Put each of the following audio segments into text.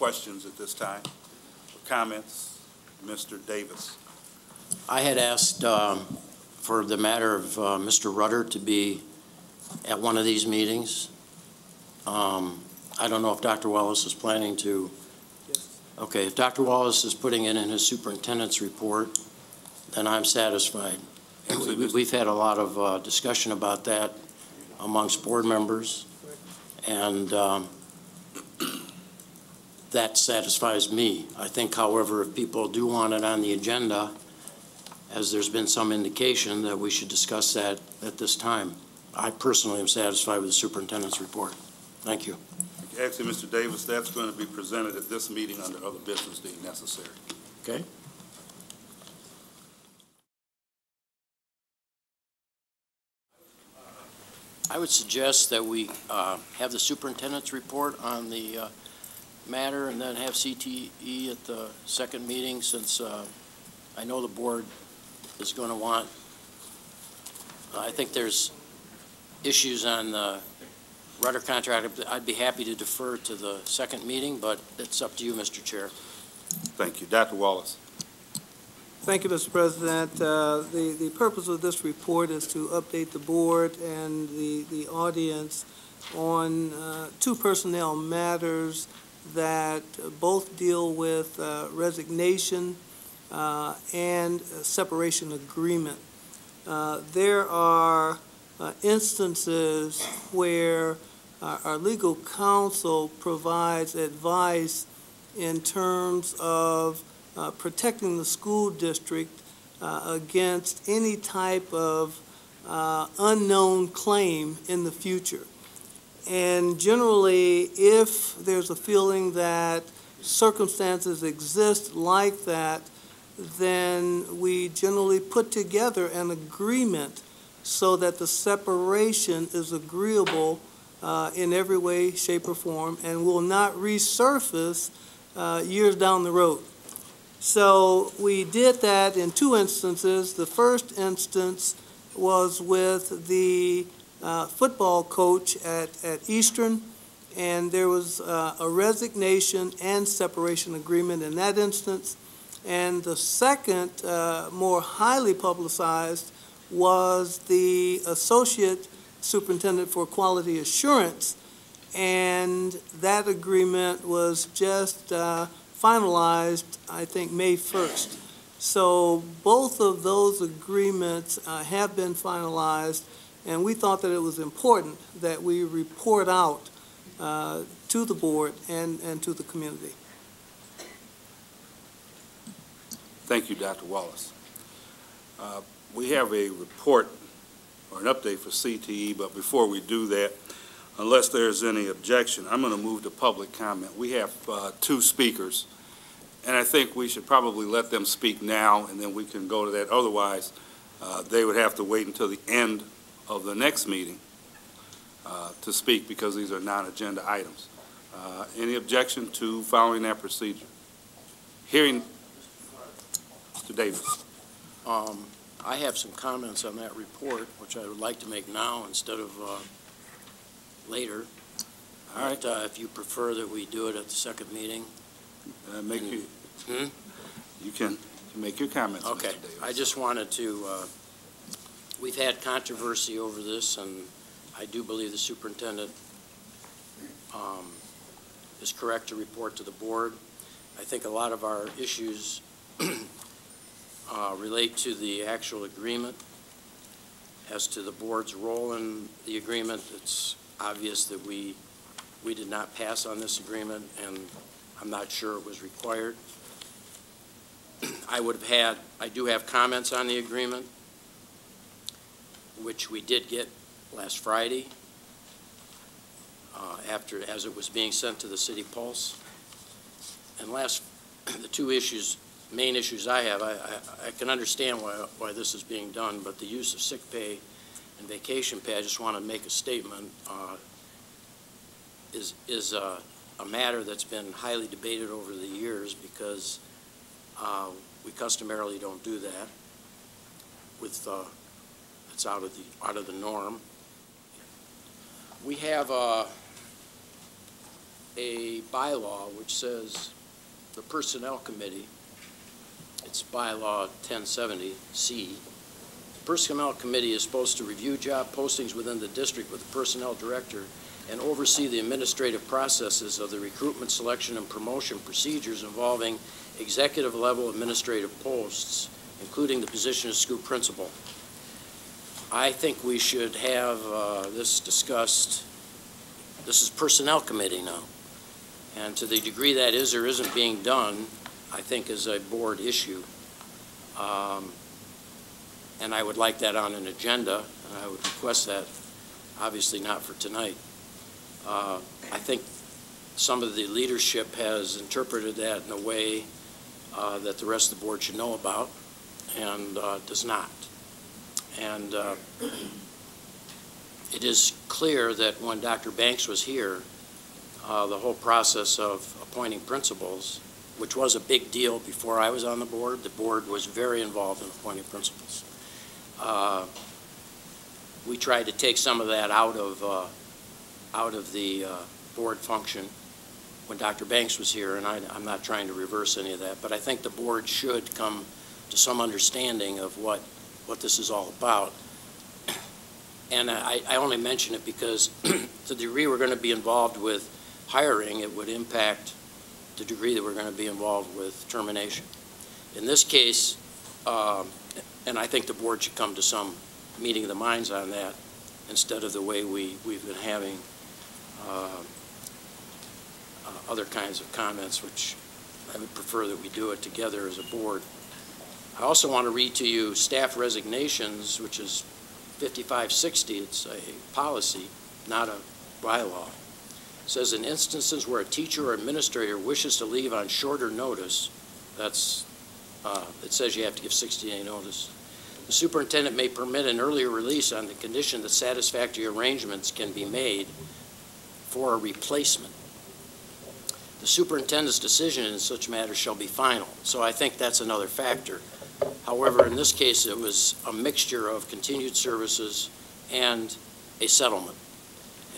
questions at this time? Comments? Mr. Davis. I had asked for the matter of Mr. Rutter to be at one of these meetings. I don't know if Dr. Wallace is planning to. Yes. Okay, if Dr. Wallace is putting it in his superintendent's report, then I'm satisfied. We've had a lot of discussion about that amongst board members, and that satisfies me. I think, however, if people do want it on the agenda, as there's been some indication that we should discuss that at this time. I personally am satisfied with the superintendent's report. Thank you. Actually, Mr. Davis, that's going to be presented at this meeting under other business deemed necessary. Okay. I would suggest that we have the superintendent's report on the matter and then have CTE at the second meeting, since I know the board is going to want, I think there's issues on the Rutter contract. I'd be happy to defer to the second meeting, but it's up to you, Mr. Chair. Thank you. Dr. Wallace. Thank you, Mr. President. The purpose of this report is to update the board and the audience on two personnel matters that both deal with resignation and separation agreement. There are instances where our legal counsel provides advice in terms of protecting the school district against any type of unknown claim in the future. And generally, if there's a feeling that circumstances exist like that, then we generally put together an agreement so that the separation is agreeable in every way, shape, or form, and will not resurface years down the road. So we did that in two instances. The first instance was with the football coach at Eastern, and there was a resignation and separation agreement in that instance. And the second, more highly publicized, was the associate superintendent for quality assurance, and that agreement was just finalized, I think, May 1st. So both of those agreements have been finalized, and we thought that it was important that we report out to the board and to the community. Thank you, Dr. Wallace. We have a report or an update for CTE, but before we do that, unless there's any objection, I'm going to move to public comment. We have two speakers, and I think we should probably let them speak now, and then we can go to that. Otherwise, they would have to wait until the end of the next meeting to speak, because these are non-agenda items. Any objection to following that procedure? Hearing Mr. Davis. I have some comments on that report, which I would like to make now instead of later. All right. If you prefer that we do it at the second meeting. You can make your comments. Okay. Mr. Davis. I just wanted to, we've had controversy over this, and I do believe the superintendent is correct to report to the board. I think a lot of our issues relate to the actual agreement. As to the board's role in the agreement, it's obvious that we did not pass on this agreement, and I'm not sure it was required. I do have comments on the agreement, which we did get last Friday as it was being sent to the City Pulse. And the two main issues I have, I can understand why this is being done, but the use of sick pay and vacation pay, I just want to make a statement, is a matter that's been highly debated over the years, because we customarily don't do that. It's out of the norm. We have a bylaw which says the Personnel Committee, it's bylaw 1070C, Personnel Committee is supposed to review job postings within the district with the Personnel Director and oversee the administrative processes of the recruitment, selection, and promotion procedures involving executive-level administrative posts, including the position of school principal. I think we should have this discussed. This is Personnel Committee now. And to the degree that is or isn't being done, I think is a board issue. And I would like that on an agenda, and I would request that, obviously not for tonight. I think some of the leadership has interpreted that in a way that the rest of the board should know about, and does not. And it is clear that when Dr. Banks was here, the whole process of appointing principals, which was a big deal before I was on the board was very involved in appointing principals. We tried to take some of that out of the board function when Dr. Banks was here, and I'm not trying to reverse any of that, but I think the board should come to some understanding of what this is all about. And I only mention it because to the degree we're going to be involved with hiring, it would impact the degree that we're going to be involved with termination. In this case, and I think the board should come to some meeting of the minds on that instead of the way we've been having other kinds of comments, which I would prefer that we do it together as a board. I also want to read to you staff resignations, which is 5560. It's a policy, not a bylaw. It says, in instances where a teacher or administrator wishes to leave on shorter notice, it says you have to give 60-day notice. The superintendent may permit an earlier release on the condition that satisfactory arrangements can be made for a replacement. The superintendent's decision in such matters shall be final. So I think that's another factor. However, in this case, it was a mixture of continued services and a settlement.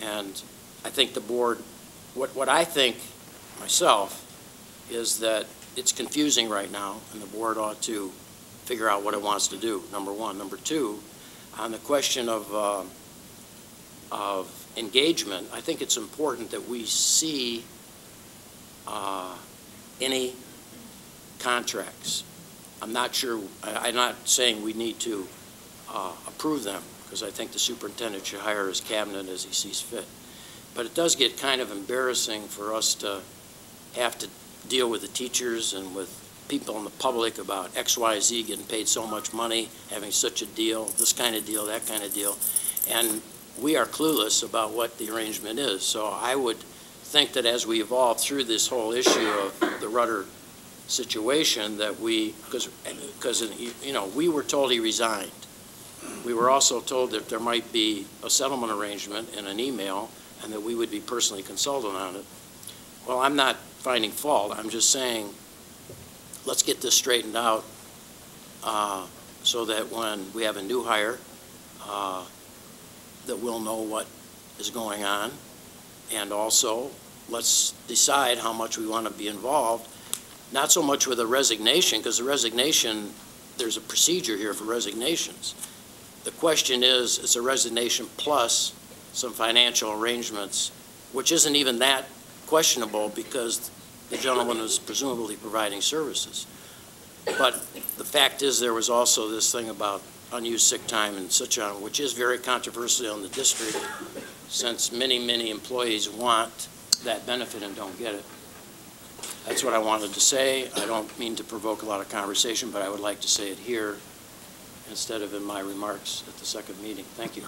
And I think the board, what I think myself is that it's confusing right now, and the board ought to figure out what it wants to do, number one. Number two, on the question of engagement, I think it's important that we see any contracts. I'm not sure, I'm not saying we need to approve them, because I think the superintendent should hire his cabinet as he sees fit. But it does get kind of embarrassing for us to have to deal with the teachers and with people in the public about XYZ getting paid so much money, having such a deal, this kind of deal, that kind of deal. And we are clueless about what the arrangement is. So I would think that as we evolve through this whole issue of the Rutter situation, that because you know, we were told he resigned. We were also told that there might be a settlement arrangement in an email and that we would be personally consulted on it. Well, I'm not finding fault. I'm just saying, let's get this straightened out so that when we have a new hire, that we'll know what is going on. And also, let's decide how much we want to be involved. Not so much with a resignation, because the resignation, there's a procedure here for resignations. The question is, it's a resignation plus some financial arrangements, which isn't even that questionable because the gentleman is presumably providing services. But the fact is, there was also this thing about unused sick time and such on, which is very controversial in the district, since many, many employees want that benefit and don't get it. That's what I wanted to say. I don't mean to provoke a lot of conversation, but I would like to say it here instead of in my remarks at the second meeting. Thank you.